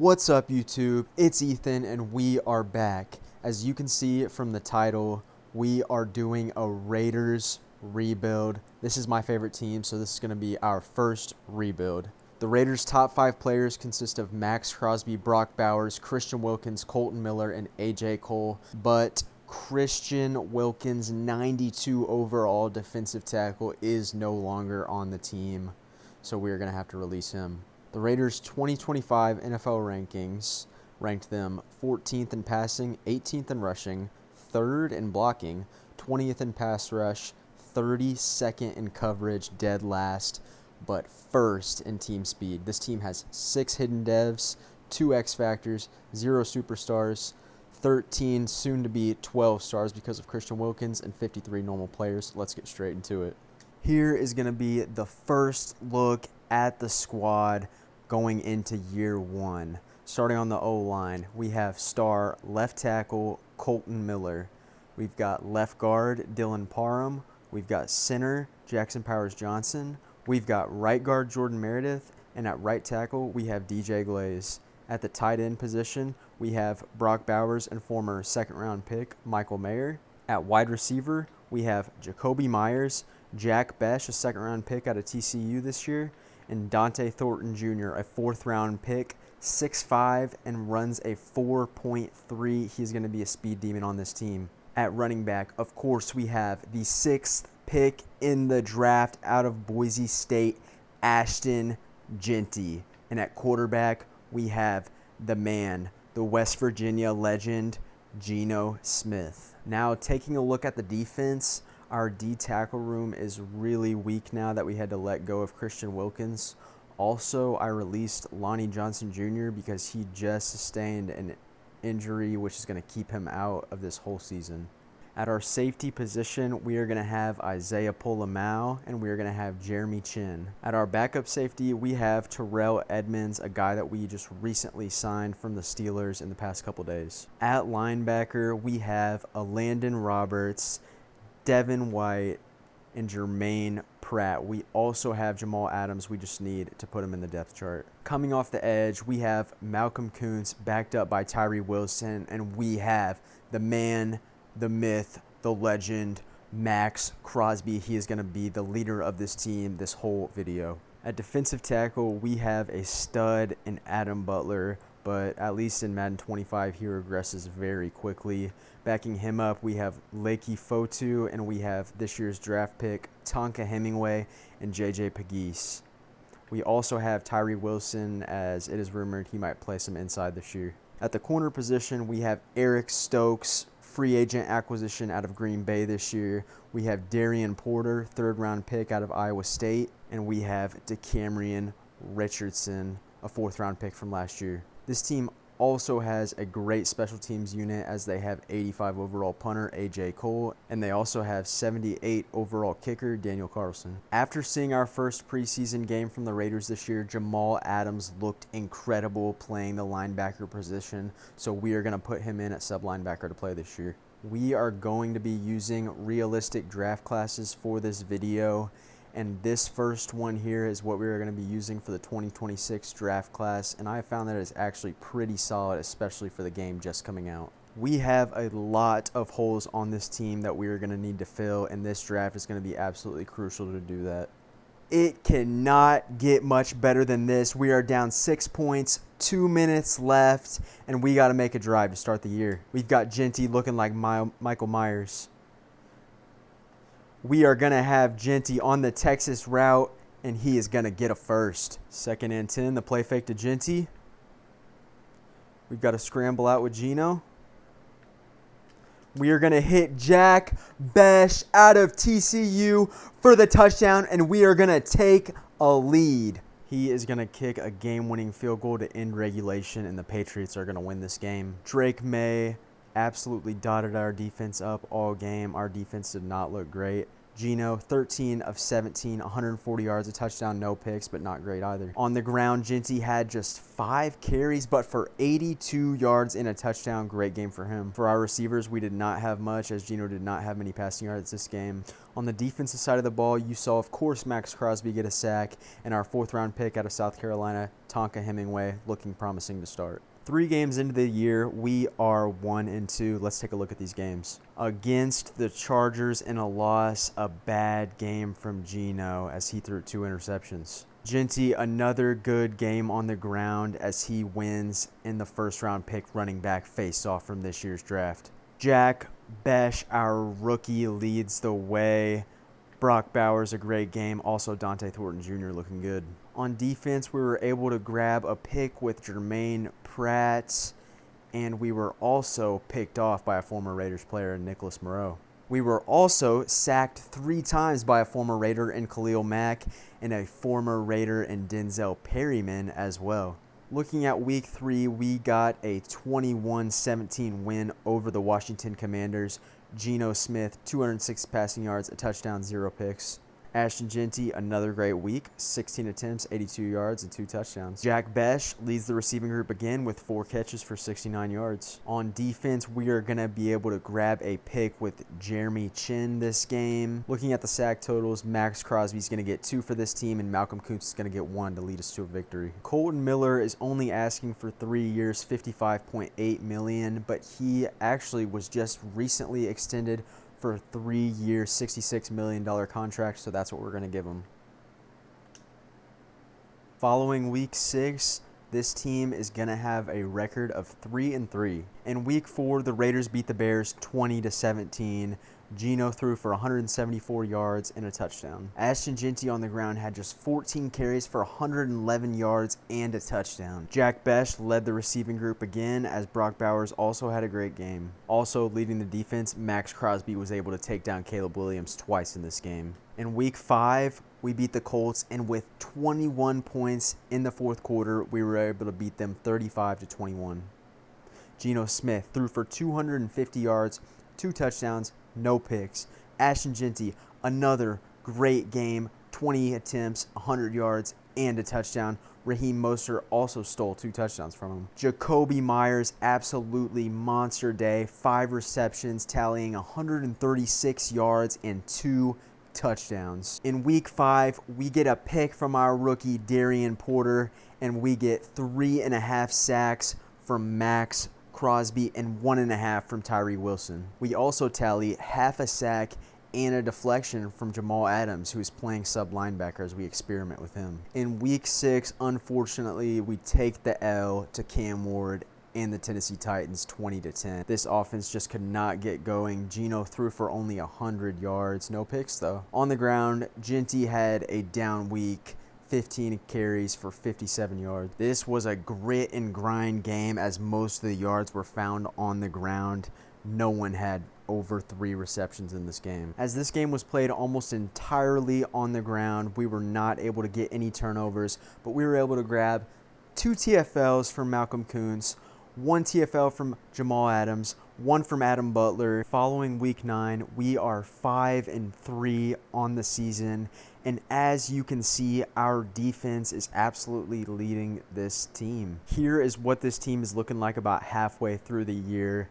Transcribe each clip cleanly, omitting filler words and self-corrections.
What's up, YouTube? It's Ethan, and we are back. As you can see from the title, we are doing a Raiders rebuild. This is my favorite team, so this is going to be our first rebuild. The Raiders' top 5 players consist of Max Crosby, Brock Bowers, Christian Wilkins, Colton Miller, and AJ Cole. But Christian Wilkins, 92 overall defensive tackle, is no longer on the team, so we are going to have to release him. The Raiders' 2025 NFL rankings ranked them 14th in passing, 18th in rushing, 3rd in blocking, 20th in pass rush, 32nd in coverage, dead last, but 1st in team speed. This team has 6 hidden devs, 2 X Factors, 0 superstars, 13 soon to be 12 stars because of Christian Wilkins, and 53 normal players. Let's get straight into it. Here is going to be the first look at the squad going into year 1. Starting on the O-line, we have star left tackle Colton Miller. We've got left guard Dylan Parham. We've got center Jackson Powers-Johnson. We've got right guard Jordan Meredith. And at right tackle, we have DJ Glaze. At the tight end position, we have Brock Bowers and former second-round pick Michael Mayer. At wide receiver, we have Jacoby Myers, Jack Besh, a second-round pick out of TCU this year, and Dante Thornton Jr., a 4th-round pick, 6'5", and runs a 4.3. He's going to be a speed demon on this team. At running back, of course, we have the 6th pick in the draft out of Boise State, Ashton Jeanty. And at quarterback, we have the man, the West Virginia legend, Geno Smith. Now, taking a look at the defense, our D tackle room is really weak now that we had to let go of Christian Wilkins. Also, I released Lonnie Johnson Jr. because he just sustained an injury which is going to keep him out of this whole season. At our safety position, we are going to have Isaiah Polamau, and we are going to have Jeremy Chin. At our backup safety, we have Terrell Edmonds, a guy that we just recently signed from the Steelers in the past couple days. At linebacker, we have Landon Roberts, Devin White, and Jermaine Pratt. We also have Jamal Adams. We just need to put him in the depth chart. Coming off the edge, we have Malcolm Kuntz backed up by Tyree Wilson, and we have the man, the myth, the legend, Max Crosby. He is going to be the leader of this team this whole video. At defensive tackle, we have a stud in Adam Butler, but at least in Madden 25, he regresses very quickly. Backing him up, we have Lakey Fotu, and we have this year's draft pick, Tonka Hemingway, and JJ Pegues. We also have Tyree Wilson, as it is rumored he might play some inside this year. At the corner position, we have Eric Stokes, free agent acquisition out of Green Bay this year. We have Darian Porter, 3rd-round pick out of Iowa State, and we have DeCamerion Richardson, a 4th-round pick from last year. This team also has a great special teams unit, as they have 85 overall punter AJ Cole, and they also have 78 overall kicker Daniel Carlson. After seeing our first preseason game from the Raiders this year, Jamal Adams looked incredible playing the linebacker position, so we are going to put him in at sub linebacker to play this year. We are going to be using realistic draft classes for this video, and this first one here is what we're going to be using for the 2026 draft class, and I found that it's actually pretty solid, especially for the game just coming out. We have a lot of holes on this team that we are going to need to fill, and this draft is going to be absolutely crucial to do that. It cannot get much better than this. We are down 6 points, 2 minutes left, and we got to make a drive to start the year. We've got Jeanty looking like Michael Myers. We are going to have Jeanty on the Texas route, and he is going to get a first. 2nd and 10, the play fake to Jeanty. We've got to scramble out with Geno. We are going to hit Jack Besh out of TCU for the touchdown, and we are going to take a lead. He is going to kick a game-winning field goal to end regulation, and the Patriots are going to win this game. Drake May absolutely dotted our defense up all game. Our defense did not look great. Geno, 13 of 17, 140 yards, a touchdown, no picks, but not great either. On the ground, Ginty had just 5 carries, but for 82 yards and a touchdown. Great game for him. For our receivers, we did not have much, as Geno did not have many passing yards this game. On the defensive side of the ball, you saw, of course, Max Crosby get a sack, and our 4th-round pick out of South Carolina, Tonka Hemingway, looking promising to start. 3 games into the year, we are 1-2. Let's take a look at these games. Against the Chargers in a loss, a bad game from Geno as he threw 2 interceptions. Ginty, another good game on the ground as he wins in the 1st-round pick running back face-off from this year's draft. Jack Besh, our rookie, leads the way. Brock Bowers, a great game. Also, Dante Thornton Jr. looking good. On defense, we were able to grab a pick with Jermaine Pratt, and we were also picked off by a former Raiders player, Nicholas Moreau. We were also sacked 3 times by a former Raider in Khalil Mack and a former Raider in Denzel Perryman as well. Looking at Week 3, we got a 21-17 win over the Washington Commanders. Geno Smith, 206 passing yards, a touchdown, 0 picks. Ashton Ginty, another great week, 16 attempts, 82 yards, and 2 touchdowns. Jack Besh leads the receiving group again with 4 catches for 69 yards. On defense, we are going to be able to grab a pick with Jeremy Chin this game. Looking at the sack totals, Max Crosby is going to get 2 for this team, and Malcolm Kuntz is going to get 1 to lead us to a victory. Colton Miller is only asking for 3 years, $55.8 million, but he actually was just recently extended for a 3-year, $66 million contract, so that's what we're going to give him. Following Week 6, this team is going to have a record of 3-3. In Week 4, the Raiders beat the Bears 20-17. Geno threw for 174 yards and a touchdown. Ashton Ginty on the ground had just 14 carries for 111 yards and a touchdown. Jack Besh led the receiving group again as Brock Bowers also had a great game. Also leading the defense, Max Crosby was able to take down Caleb Williams twice in this game. In Week 5, we beat the Colts, and with 21 points in the 4th quarter, we were able to beat them 35-21. Geno Smith threw for 250 yards, 2 touchdowns, no picks. Ashton Ginty, another great game, 20 attempts, 100 yards, and a touchdown. Raheem Mostert also stole 2 touchdowns from him. Jacoby Myers, absolutely monster day, 5 receptions, tallying 136 yards and 2 touchdowns. In Week 5, we get a pick from our rookie Darian Porter, and we get 3.5 sacks from Max Crosby and 1.5 from Tyree Wilson. We also tally half a sack and a deflection from Jamal Adams, who is playing sub-linebacker as we experiment with him. In Week 6, unfortunately, we take the L to Cam Ward and the Tennessee Titans 20-10. This offense just could not get going. Geno threw for only 100 yards, no picks though. On the ground, Ginty had a down week, 15 carries for 57 yards. This was a grit and grind game as most of the yards were found on the ground. No one had over 3 receptions in this game. As this game was played almost entirely on the ground, we were not able to get any turnovers, but we were able to grab 2 TFLs from Malcolm Kuntz, 1 TFL from Jamal Adams, 1 from Adam Butler. Following Week 9, we are 5-3 on the season. And as you can see, our defense is absolutely leading this team. Here is what this team is looking like about halfway through the year.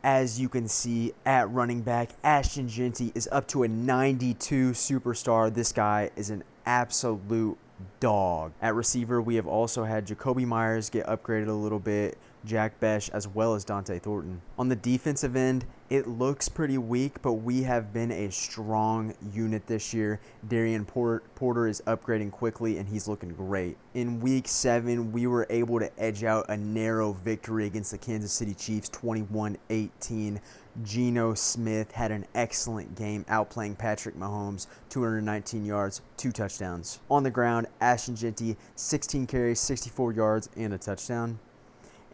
As you can see, at running back, Ashton Ginty is up to a 92 superstar. This guy is an absolute dog. At receiver, we have also had Jacoby Myers get upgraded a little bit, Jack Besh, as well as Dante Thornton. On the defensive end, it looks pretty weak, but we have been a strong unit this year. Darian Porter is upgrading quickly, and he's looking great. In Week 7, we were able to edge out a narrow victory against the Kansas City Chiefs, 21-18. Geno Smith had an excellent game, outplaying Patrick Mahomes, 219 yards, 2 touchdowns. On the ground, Ashton Ginty, 16 carries, 64 yards, and a touchdown.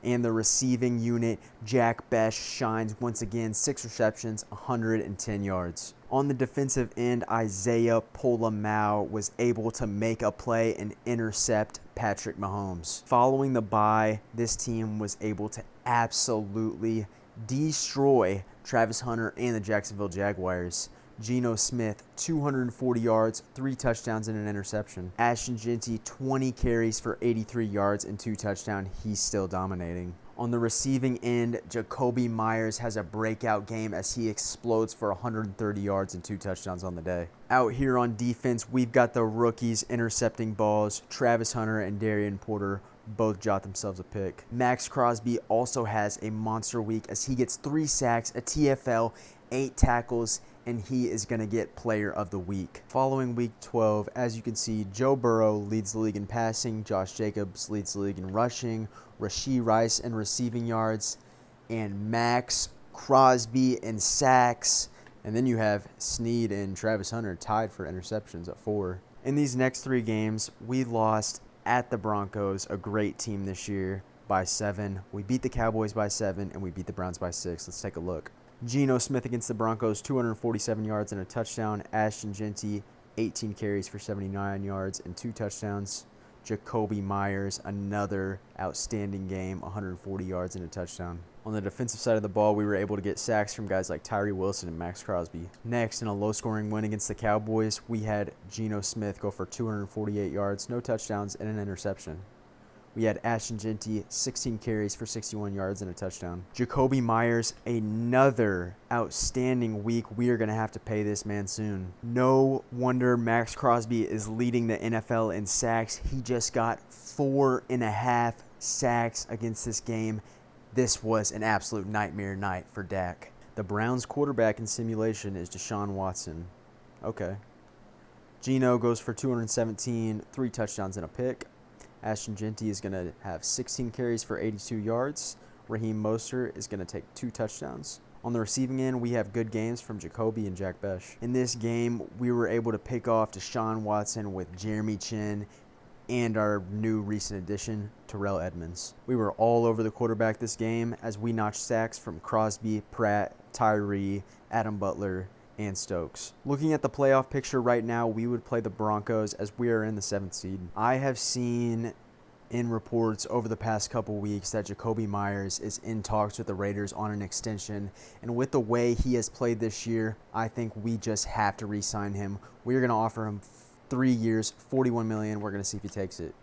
And the receiving unit, Jack Besh, shines once again, 6 receptions, 110 yards. On the defensive end, Isaiah Polamau was able to make a play and intercept Patrick Mahomes. Following the bye, this team was able to absolutely destroy Travis Hunter and the Jacksonville Jaguars. Geno Smith, 240 yards, 3 touchdowns, and an interception. Ashton Jeanty, 20 carries for 83 yards and 2 touchdowns. He's still dominating. On the receiving end, Jakobi Meyers has a breakout game as he explodes for 130 yards and 2 touchdowns on the day. Out here on defense, we've got the rookies intercepting balls. Travis Hunter and Darian Porter both jot themselves a pick. Max Crosby also has a monster week as he gets 3 sacks, a TFL, 8 tackles, and he is going to get player of the week. Following week 12, as you can see, Joe Burrow leads the league in passing, Josh Jacobs leads the league in rushing, Rashee Rice in receiving yards, and Max Crosby in sacks. And then you have Snead and Travis Hunter tied for interceptions at 4. In these next 3 games, we lost at the Broncos, a great team this year, by 7. We beat the Cowboys by 7, and we beat the Browns by 6. Let's take a look. Geno Smith against the Broncos, 247 yards and a touchdown. Ashton Jeanty, 18 carries for 79 yards and 2 touchdowns. Jakobi Meyers, another outstanding game, 140 yards and a touchdown. On the defensive side of the ball, we were able to get sacks from guys like Tyree Wilson and Max Crosby. Next, in a low-scoring win against the Cowboys, we had Geno Smith go for 248 yards, no touchdowns, and an interception. We had Ashton Jeanty, 16 carries for 61 yards and a touchdown. Jakobi Meyers, another outstanding week. We are going to have to pay this man soon. No wonder Max Crosby is leading the NFL in sacks. He just got 4.5 sacks against this game. This was an absolute nightmare night for Dak. The Browns quarterback in simulation is Deshaun Watson. Okay. Geno goes for 217, 3 touchdowns and a pick. Ashton Jeanty is going to have 16 carries for 82 yards. Raheem Mostert is going to take 2 touchdowns. On the receiving end, we have good games from Jacoby and Jack Besh. In this game, we were able to pick off Deshaun Watson with Jeremy Chin and our new recent addition, Terrell Edmonds. We were all over the quarterback this game as we notched sacks from Crosby, Pratt, Tyree, Adam Butler, and Stokes. Looking at the playoff picture right now, we would play the Broncos as we are in the 7th seed. I have seen in reports over the past couple weeks that Jakobi Meyers is in talks with the Raiders on an extension, and with the way he has played this year, I think we just have to re-sign him. We are going to offer him 3 years, $41 million. We're going to see if he takes it.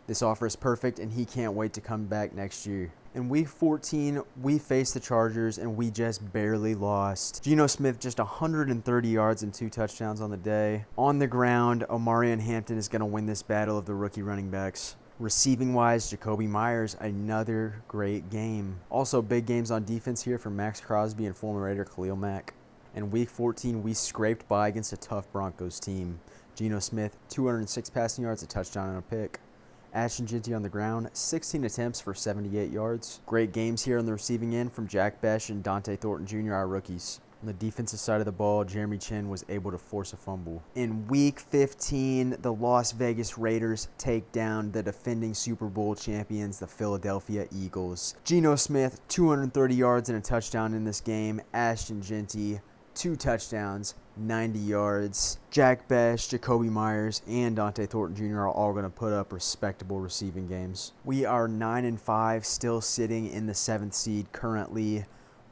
This offer is perfect, and he can't wait to come back next year. In Week 14, we faced the Chargers, and we just barely lost. Geno Smith just 130 yards and 2 touchdowns on the day. On the ground, Omarion Hampton is going to win this battle of the rookie running backs. Receiving-wise, Jakobi Meyers, another great game. Also, big games on defense here from Max Crosby and former Raider Khalil Mack. In Week 14, we scraped by against a tough Broncos team. Geno Smith, 206 passing yards, a touchdown, and a pick. Ashton Jeanty on the ground, 16 attempts for 78 yards. Great games here on the receiving end from Jack Besh and Dante Thornton Jr., our rookies. On the defensive side of the ball, Jeremy Chin was able to force a fumble. In Week 15, the Las Vegas Raiders take down the defending Super Bowl champions, the Philadelphia Eagles. Geno Smith, 230 yards and a touchdown in this game. Ashton Jeanty, 2 touchdowns, 90 yards. Jack Besh, Jakobi Meyers, and Dante Thornton Jr. are all going to put up respectable receiving games. We are 9-5, still sitting in the 7th seed currently.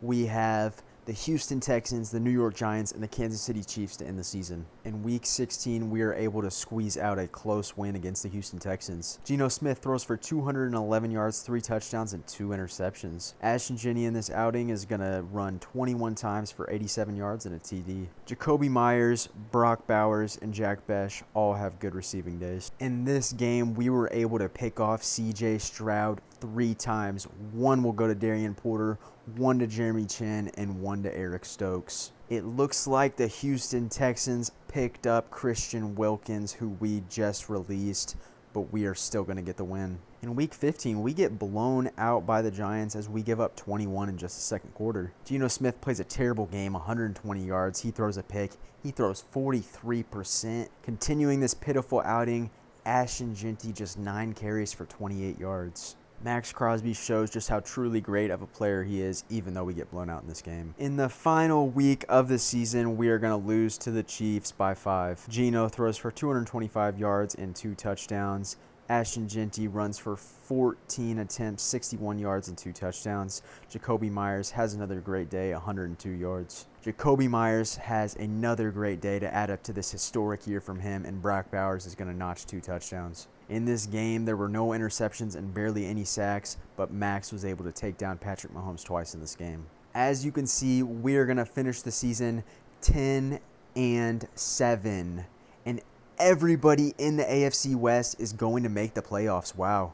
We have the Houston Texans, the New York Giants, and the Kansas City Chiefs to end the season. In Week 16, we are able to squeeze out a close win against the Houston Texans. Geno Smith throws for 211 yards, 3 touchdowns, and 2 interceptions. Ashton Jeanty in this outing is going to run 21 times for 87 yards and a TD. Jakobi Meyers, Brock Bowers, and Jack Besh all have good receiving days. In this game, we were able to pick off C.J. Stroud 3 times. 1 will go to Darian Porter, 1 to Jeremy Chin, and 1 to Eric Stokes. It looks like the Houston Texans picked up Christian Wilkins, who we just released, but we are still going to get the win. In Week 15, we get blown out by the Giants as we give up 21 in just the second quarter. Geno Smith plays a terrible game, 120 yards. He throws a pick. He throws 43%. Continuing this pitiful outing, Ashton Jeanty just 9 carries for 28 yards. Max Crosby shows just how truly great of a player he is, even though we get blown out in this game. In the final week of the season, we are going to lose to the Chiefs by 5. Geno throws for 225 yards and 2 touchdowns. Ashton Jeanty runs for 14 attempts, 61 yards, and 2 touchdowns. Jacoby Myers has another great day, 102 yards. Jacoby Myers has another great day to add up to this historic year from him, and Brock Bowers is going to notch 2 touchdowns. In this game, there were no interceptions and barely any sacks, but Max was able to take down Patrick Mahomes twice in this game. As you can see, we're going to finish the season 10-7, and everybody in the AFC West is going to make the playoffs. Wow.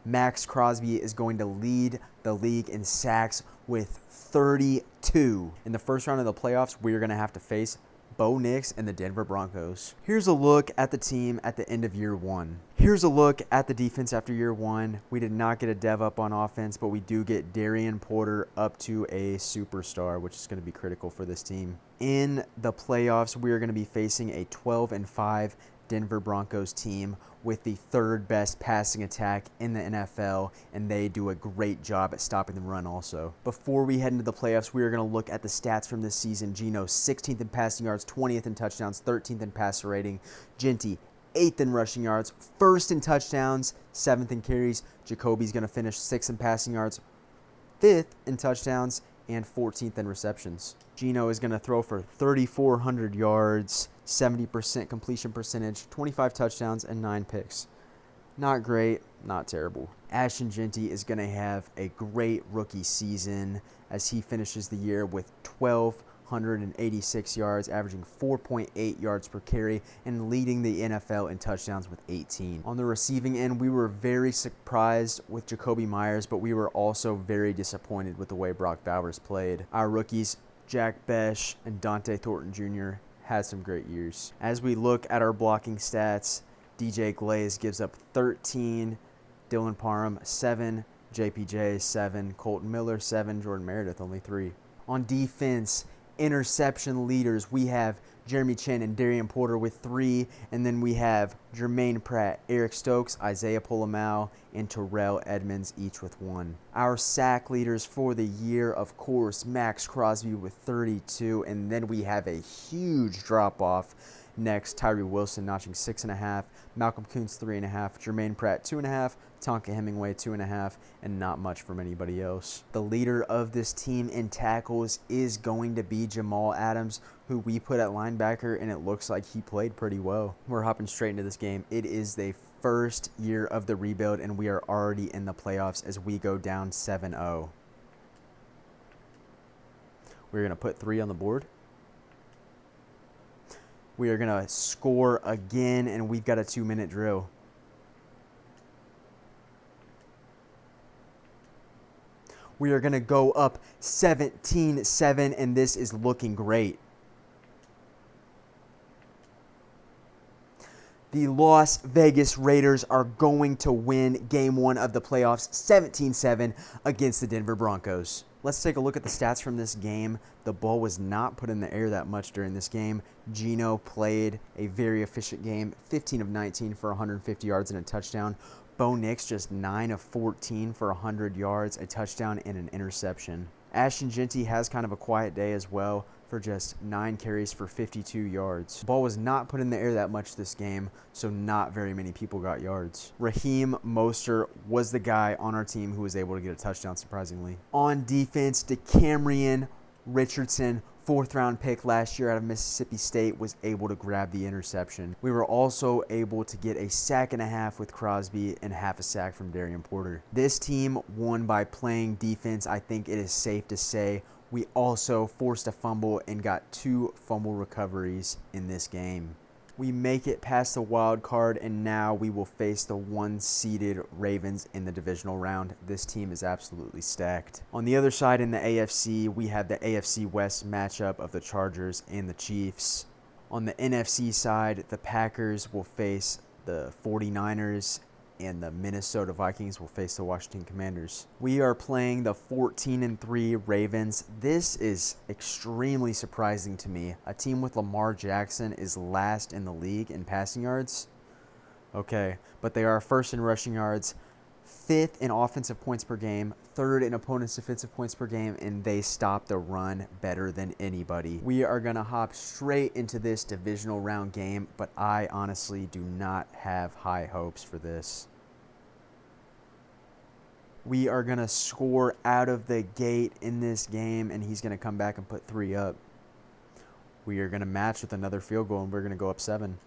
Max Crosby is going to lead the league in sacks with 32. In the first round of the playoffs, we're going to have to face Bo Nix and the Denver Broncos. Here's a look at the team at the end of year 1. Here's a look at the defense after year 1. We did not get a dev up on offense, but we do get Darian Porter up to a superstar, which is going to be critical for this team. In the playoffs, we are going to be facing a 12-5 Denver Broncos team with the 3rd best passing attack in the NFL, and they do a great job at stopping the run also. Before we head into the playoffs, we are going to look at the stats from this season. Geno, 16th in passing yards, 20th in touchdowns, 13th in passer rating. Jeanty, 8th in rushing yards, 1st in touchdowns, 7th in carries. Jacoby's going to finish 6th in passing yards, 5th in touchdowns, and 14th in receptions. Geno is going to throw for 3,400 yards, 70% completion percentage, 25 touchdowns, and 9 picks. Not great, not terrible. Ashton Jeanty is going to have a great rookie season as he finishes the year with 1,286 yards, averaging 4.8 yards per carry, and leading the NFL in touchdowns with 18. On the receiving end, we were very surprised with Jacoby Myers, but we were also very disappointed with the way Brock Bowers played. Our rookies, Jack Besh and Dante Thornton Jr., had some great years. As we look at our blocking stats, DJ Glaze gives up 13, Dylan Parham 7, JPJ 7, Colton Miller 7, Jordan Meredith only 3. On defense, interception leaders, we have Jeremy Chinn and Darian Porter with 3, and then we have Jermaine Pratt, Eric Stokes, Isaiah Polamau, and Terrell Edmonds, each with 1. Our sack leaders for the year, of course, Max Crosby with 32, and then we have a huge drop-off. Next, Tyree Wilson notching 6.5, Malcolm Kuntz 3.5, Jermaine Pratt 2.5, Tonka Hemingway 2.5, and not much from anybody else. The leader of this team in tackles is going to be Jamal Adams, who we put at linebacker, and it looks like he played pretty well. We're hopping straight into this game. It is the first year of the rebuild, and we are already in the playoffs as we go down 7-0. We're going to put 3 on the board. We are going to score again, and we've got a 2-minute drill. We are going to go up 17-7, and this is looking great. The Las Vegas Raiders are going to win Game 1 of the playoffs 17-7 against the Denver Broncos. Let's take a look at the stats from this game. The ball was not put in the air that much during this game. Geno played a very efficient game, 15 of 19 for 150 yards and a touchdown. Bo Nix just 9 of 14 for 100 yards, a touchdown, and an interception. Ashton Jeanty has kind of a quiet day as well for just 9 carries for 52 yards. The ball was not put in the air that much this game, so not very many people got yards. Raheem Mostert was the guy on our team who was able to get a touchdown, surprisingly. On defense, DeCamerion Richardson, 4th-round pick last year out of Mississippi State, was able to grab the interception. We were also able to get a 1.5 sacks with Crosby and 1/2 sack from Darian Porter. This team won by playing defense. I think it is safe to say we also forced a fumble and got 2 fumble recoveries in this game. We make it past the wild card, and now we will face the 1-seeded Ravens in the divisional round. This team is absolutely stacked. On the other side in the AFC, we have the AFC West matchup of the Chargers and the Chiefs. On the NFC side, the Packers will face the 49ers, and the Minnesota Vikings will face the Washington Commanders. We are playing the 14-3 Ravens. This is extremely surprising to me. A team with Lamar Jackson is last in the league in passing yards. Okay, but they are first in rushing yards, 5th in offensive points per game, 3rd in opponent's defensive points per game, and they stop the run better than anybody. We are going to hop straight into this divisional round game, but I honestly do not have high hopes for this. We are going to score out of the gate in this game, and he's going to come back and put 3 up. We are going to match with another field goal, and we're going to go up 7.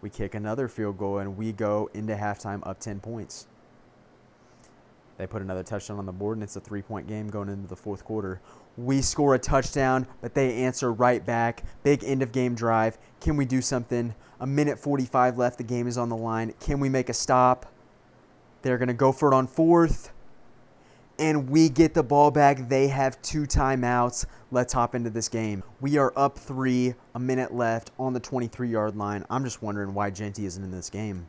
We kick another field goal, and we go into halftime up 10 points. They put another touchdown on the board, and it's a 3-point game going into the 4th quarter. We score a touchdown, but they answer right back. Big end-of-game drive. Can we do something? 1:45 left. The game is on the line. Can we make a stop? They're going to go for it on 4th. And we get the ball back. They have 2 timeouts. Let's hop into this game. We are up 3, a minute left on the 23-yard line. I'm just wondering why Genty isn't in this game.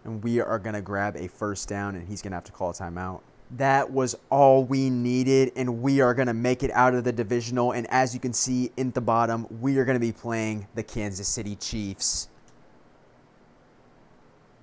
And we are going to grab a 1st down, and he's going to have to call a timeout. That was all we needed, and we are going to make it out of the divisional. And as you can see in the bottom, we are going to be playing the Kansas City Chiefs.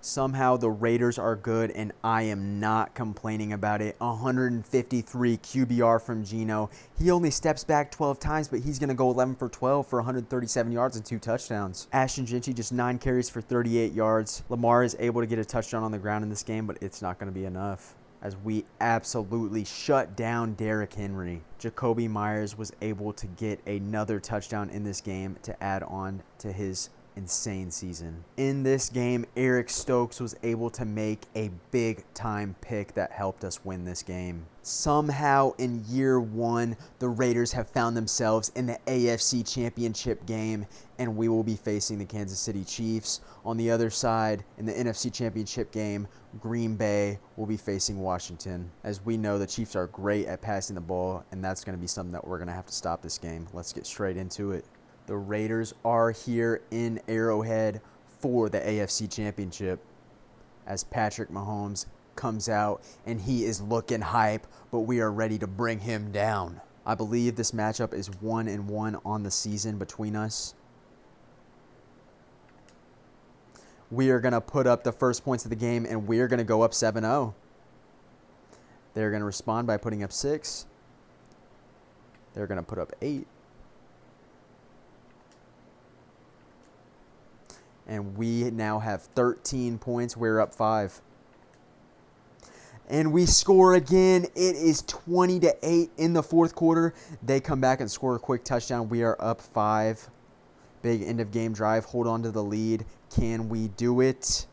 Somehow the Raiders are good, and I am not complaining about it. 153 QBR from Geno. He only steps back 12 times, but he's going to go 11 for 12 for 137 yards and 2 touchdowns. Ashton Genty just 9 carries for 38 yards. Lamar is able to get a touchdown on the ground in this game, but it's not going to be enough, as we absolutely shut down Derrick Henry. Jacoby Myers was able to get another touchdown in this game to add on to his insane season. In this game, Eric Stokes was able to make a big time pick that helped us win this game. Somehow in year 1, the Raiders have found themselves in the AFC Championship game, and we will be facing the Kansas City Chiefs. On the other side, in the NFC Championship game, Green Bay will be facing Washington. As we know, the Chiefs are great at passing the ball, and that's going to be something that we're going to have to stop this game. Let's get straight into it. The Raiders are here in Arrowhead for the AFC Championship, as Patrick Mahomes comes out and he is looking hype, but we are ready to bring him down. I believe this matchup is 1-1 on the season between us. We are going to put up the first points of the game, and we are going to go up 7-0. They're going to respond by putting up 6. They're going to put up 8. And we now have 13 points. We're up 5. And we score again. It is 20-8 in the 4th quarter. They come back and score a quick touchdown. We are up 5. Big end of game drive. Hold on to the lead. Can we do it?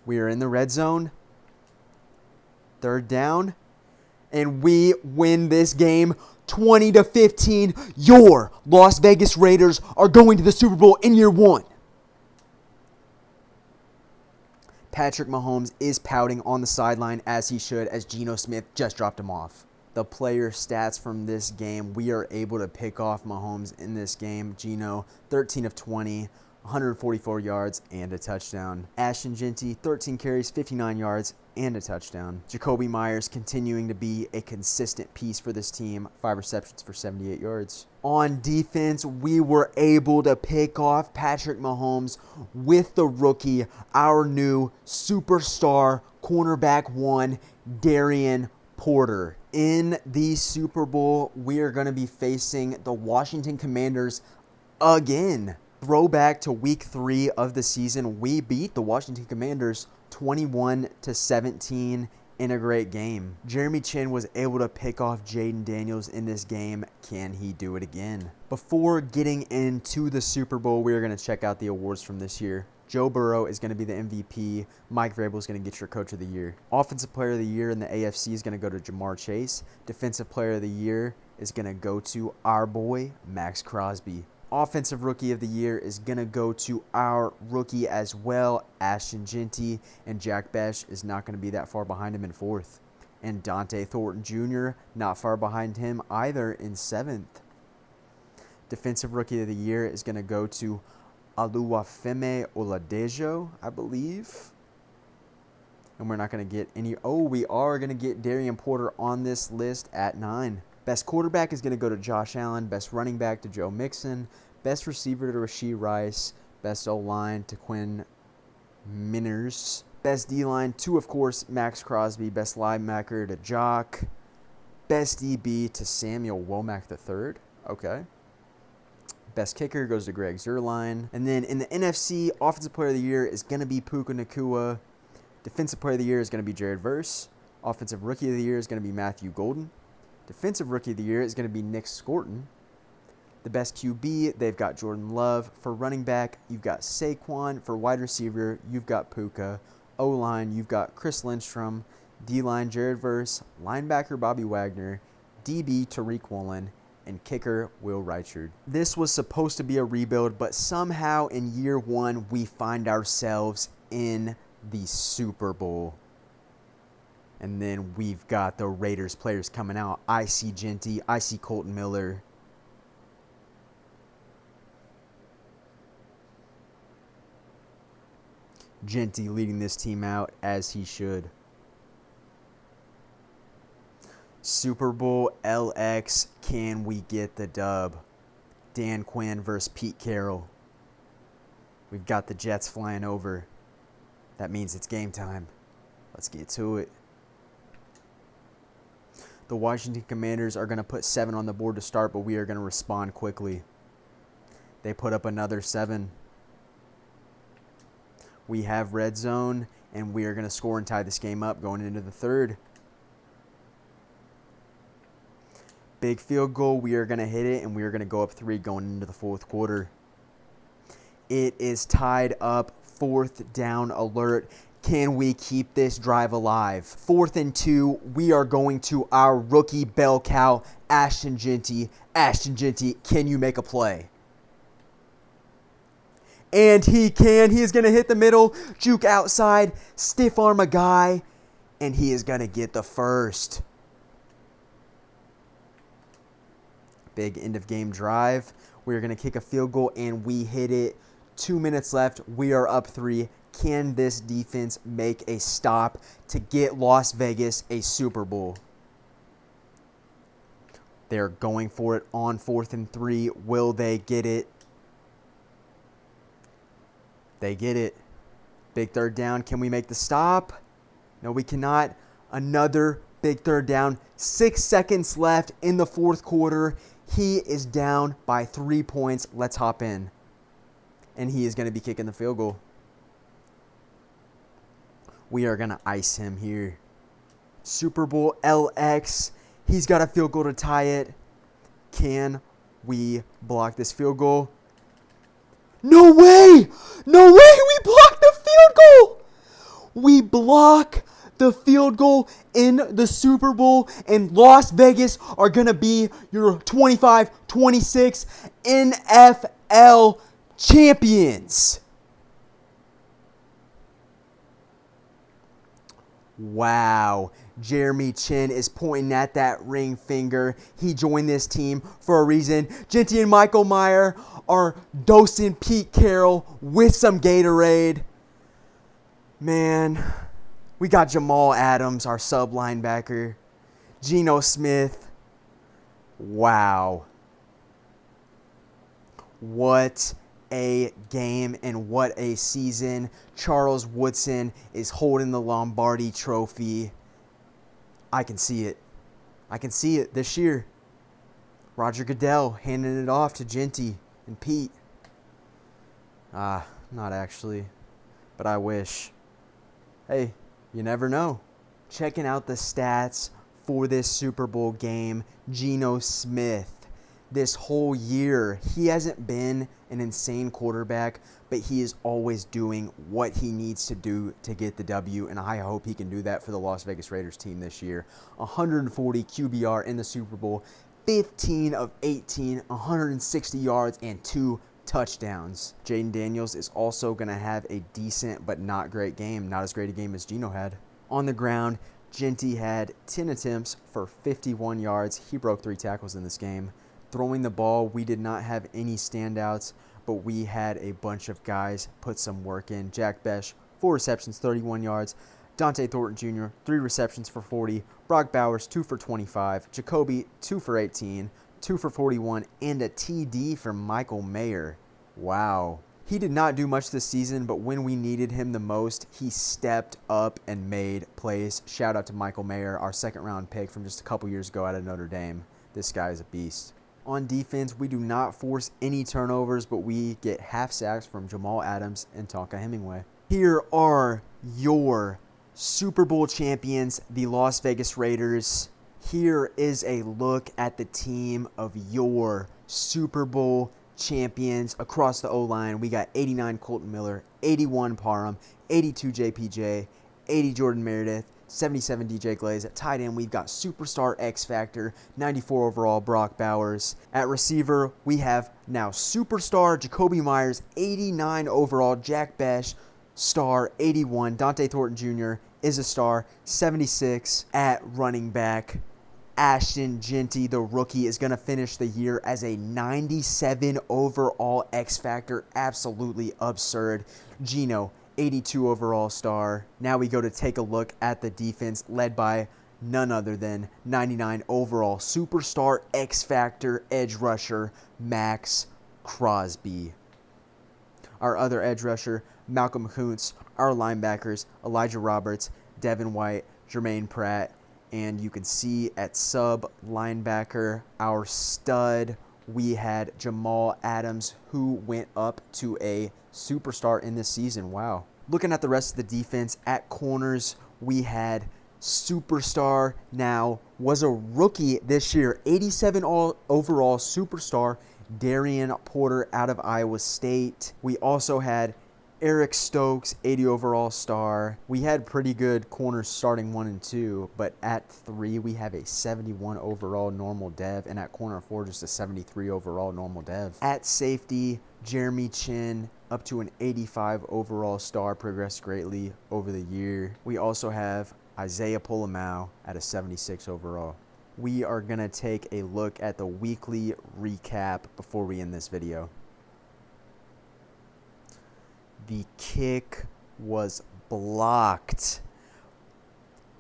We are in the red zone. 3rd down. And we win this game 20-15. Your Las Vegas Raiders are going to the Super Bowl in year 1. Patrick Mahomes is pouting on the sideline, as he should, as Geno Smith just dropped him off. The player stats from this game, we are able to pick off Mahomes in this game. Geno, 13 of 20, 144 yards and a touchdown. Ashton Genty, 13 carries, 59 yards and a touchdown. Jacoby Myers continuing to be a consistent piece for this team, 5 receptions for 78 yards. On defense, we were able to pick off Patrick Mahomes with the rookie, our new superstar cornerback 1, Darian Porter. In the Super Bowl, we are going to be facing the Washington Commanders again. Throwback to week 3 of the season, we beat the Washington Commanders 21-17 in a great game. Jeremy Chin was able to pick off Jaden Daniels in this game. Can he do it again? Before getting into the Super Bowl, we are going to check out the awards from this year. Joe Burrow is going to be the MVP. Mike Vrabel is going to get your Coach of the Year. Offensive Player of the Year in the AFC is going to go to Jamar Chase. Defensive Player of the Year is going to go to our boy, Max Crosby. Offensive Rookie of the Year is going to go to our rookie as well, Ashton Genty, and Jack Besh is not going to be that far behind him in 4th. And Dante Thornton Jr., not far behind him either in 7th. Defensive Rookie of the Year is going to go to Oluwafemi Oladejo, I believe. And we're not going to get any. Oh, we are going to get Darian Porter on this list at 9. Best quarterback is going to go to Josh Allen. Best running back to Joe Mixon. Best receiver to Rashee Rice. Best O-line to Quinn Minners. Best D-line to, of course, Max Crosby. Best linebacker to Jock. Best DB to Samuel Womack III. Okay. Best kicker goes to Greg Zuerlein. And then in the NFC, Offensive Player of the Year is going to be Puka Nacua. Defensive Player of the Year is going to be Jared Verse. Offensive Rookie of the Year is going to be Matthew Golden. Defensive Rookie of the Year is going to be Nick Scorton. The best QB, they've got Jordan Love. For running back, you've got Saquon. For wide receiver, you've got Puka. O-line, you've got Chris Lindstrom. D-line, Jared Verse. Linebacker, Bobby Wagner. DB, Tariq Woolen. And kicker, Will Reichard. This was supposed to be a rebuild, but somehow in year one, we find ourselves in the Super Bowl. And then we've got the Raiders players coming out. I see Genty. I see Colton Miller. Genty leading this team out as he should. Super Bowl LX, can we get the dub? Dan Quinn versus Pete Carroll. We've got the Jets flying over. That means it's game time. Let's get to it. The Washington Commanders are going to put 7 on the board to start, but we are going to respond quickly. They put up another 7. We have red zone, and we are going to score and tie this game up going into the third. Big field goal, we are going to hit it, and we are going to go up 3 going into the fourth quarter. It is tied up, 4th down alert. Can we keep this drive alive? 4th and 2, we are going to our rookie bell cow, Ashton Genty. Ashton Genty, can you make a play? And he can. He is going to hit the middle, juke outside, stiff arm a guy, and he is going to get the first. Big end of game drive. We're going to kick a field goal, and we hit it. 2 minutes left. We are up 3. Can this defense make a stop to get Las Vegas a Super Bowl? They're going for it on 4th and 3. Will they get it? They get it. Big 3rd down. Can we make the stop? No, we cannot. Another big 3rd down. 6 seconds left in the fourth quarter. He is down by 3 points. Let's hop in. And he is going to be kicking the field goal. We are going to ice him here. Super Bowl LX. He's got a field goal to tie it. Can we block this field goal? No way! No way! We blocked the field goal! We block the field goal in the Super Bowl, and Las Vegas are going to be your 25-26 NFL champions. Wow. Jeremy Chin is pointing at that ring finger. He joined this team for a reason. Genty and Michael Meyer are dosing Pete Carroll with some Gatorade. Man, we got Jamal Adams, our sub linebacker. Geno Smith. Wow. What a game and what a season. Charles Woodson is holding the Lombardi Trophy. I can see it. I can see it this year. Roger Goodell handing it off to Genty and Pete. Not actually, but I wish. Hey, you never know. Checking out the stats for this Super Bowl game. Geno Smith. This whole year, he hasn't been an insane quarterback, but he is always doing what he needs to do to get the W, and I hope he can do that for the Las Vegas Raiders team this year. 140 QBR in the Super Bowl, 15 of 18, 160 yards, and 2 touchdowns. Jaden Daniels is also going to have a decent but not great game. Not as great a game as Geno had. On the ground, Genty had 10 attempts for 51 yards. He broke 3 tackles in this game. Throwing the ball, we did not have any standouts, but we had a bunch of guys put some work in. Jack Besh, 4 receptions, 31 yards. Dante Thornton Jr., 3 receptions for 40. Brock Bowers, 2 for 25. Jacoby, 2 for 18. 2 for 41, and a TD for Michael Mayer. Wow. He did not do much this season, but when we needed him the most, he stepped up and made plays. Shout out to Michael Mayer, our second-round pick from just a couple years ago out of Notre Dame. This guy is a beast. On defense, we do not force any turnovers, but we get half sacks from Jamal Adams and Tonka Hemingway. Here are your Super Bowl champions, the Las Vegas Raiders. Here is a look at the team of your Super Bowl champions across the O-line. We got 89 Colton Miller, 81 Parham, 82 JPJ, 80 Jordan Meredith, 77 DJ Glaze. At tight end, we've got superstar X Factor, 94 overall Brock Bowers. At receiver, we have now superstar Jacoby Myers, 89 overall Jack Besh, star 81. Dante Thornton Jr. is a star, 76. At running back, Ashton Genty, the rookie, is going to finish the year as a 97 overall X Factor. Absolutely absurd. Gino, 82 overall star. Now we go to take a look at the defense led by none other than 99 overall superstar X Factor edge rusher Max Crosby. Our other edge rusher, Malcolm Kuntz. Our linebackers, Elijah Roberts, Devin White, Jermaine Pratt. And you can see at sub linebacker, our stud, we had Jamal Adams, who went up to a superstar in this season. Wow. Looking at the rest of the defense, at corners, we had superstar, now was a rookie this year, 87 overall superstar, Darian Porter out of Iowa State. We also had Eric Stokes, 80 overall star. We had pretty good corners starting 1 and 2, but at 3 we have a 71 overall normal dev, and at corner 4 just a 73 overall normal dev. At safety, Jeremy Chin up to an 85 overall star, progressed greatly over the year. We also have Isaiah Polamau at a 76 overall. We are going to take a look at the weekly recap before we end this video. The kick was blocked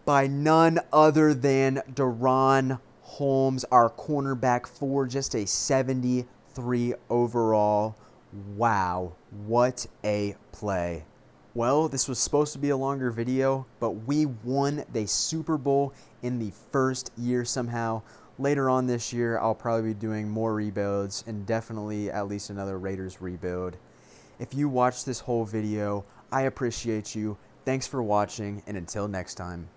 by none other than Deron Holmes, our cornerback, for just a 73 overall. Wow, what a play. Well, this was supposed to be a longer video, but we won the Super Bowl in the first year somehow. Later on this year, I'll probably be doing more rebuilds and definitely at least another Raiders rebuild. If you watched this whole video, I appreciate you. Thanks for watching, and until next time.